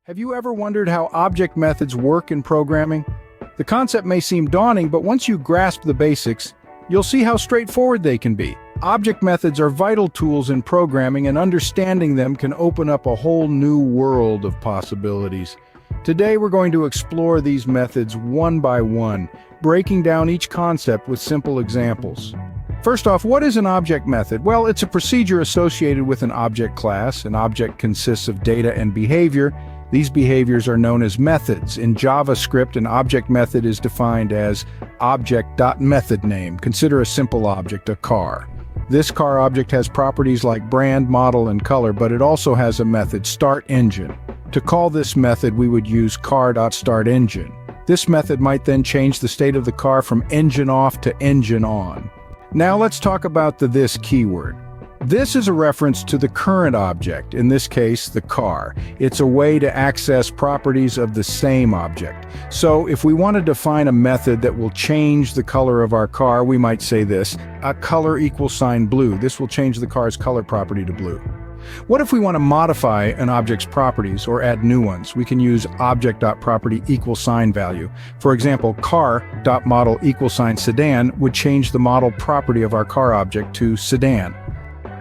Have you ever wondered how object methods work in programming? The concept may seem daunting, but once you grasp the basics, you'll see how straightforward they can be. Object methods are vital tools in programming, and understanding them can open up a whole new world of possibilities. Today we're going to explore these methods one by one, breaking down each concept with simple examples. First off, what is an object method? Well, it's a procedure associated with an object class. An object consists of data and behavior. These behaviors are known as methods. In JavaScript, an object method is defined as object.methodName. Consider a simple object, a car. This car object has properties like brand, model, and color, but it also has a method, startEngine. To call this method, we would use car.startEngine. This method might then change the state of the car from engine off to engine on. Now let's talk about the this keyword. This is a reference to the current object, in this case, the car. It's a way to access properties of the same object. So if we want to define a method that will change the color of our car, we might say this, a color = blue. This will change the car's color property to blue. What if we want to modify an object's properties or add new ones? We can use object.property = value. For example, car.model = sedan would change the model property of our car object to sedan.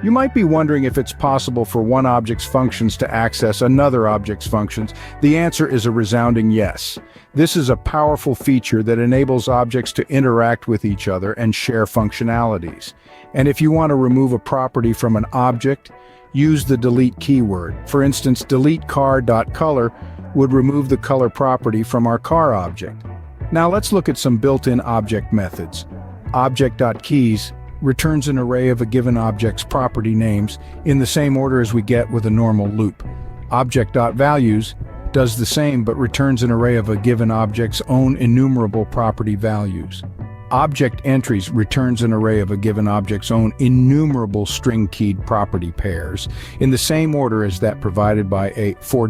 You might be wondering if it's possible for one object's functions to access another object's functions. The answer is a resounding yes. This is a powerful feature that enables objects to interact with each other and share functionalities. And if you want to remove a property from an object, use the delete keyword. For instance, delete car.color would remove the color property from our car object. Now let's look at some built-in object methods. Object.keys returns an array of a given object's property names in the same order as we get with a normal loop. Object.values does the same but returns an array of a given object's own enumerable property values. Object entries returns an array of a given object's own innumerable string-keyed property pairs in the same order as that provided by a for ...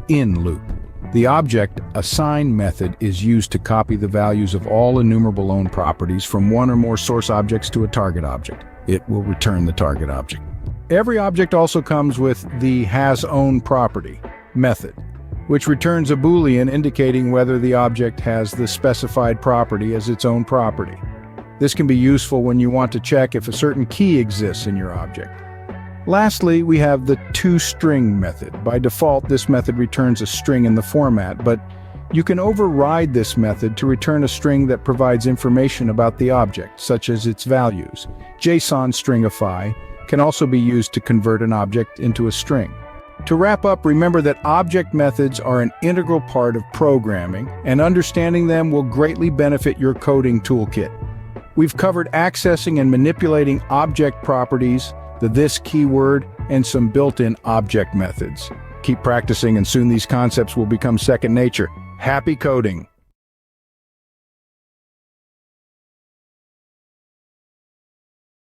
in loop. The object assign method is used to copy the values of all enumerable own properties from one or more source objects to a target object. It will return the target object. Every object also comes with the hasOwnProperty method, which returns a Boolean indicating whether the object has the specified property as its own property. This can be useful when you want to check if a certain key exists in your object. Lastly, we have the toString method. By default, this method returns a string in the format, but you can override this method to return a string that provides information about the object, such as its values. JSON stringify can also be used to convert an object into a string. To wrap up, remember that object methods are an integral part of programming, and understanding them will greatly benefit your coding toolkit. We've covered accessing and manipulating object properties, the this keyword, and some built-in object methods. Keep practicing and soon these concepts will become second nature. Happy coding!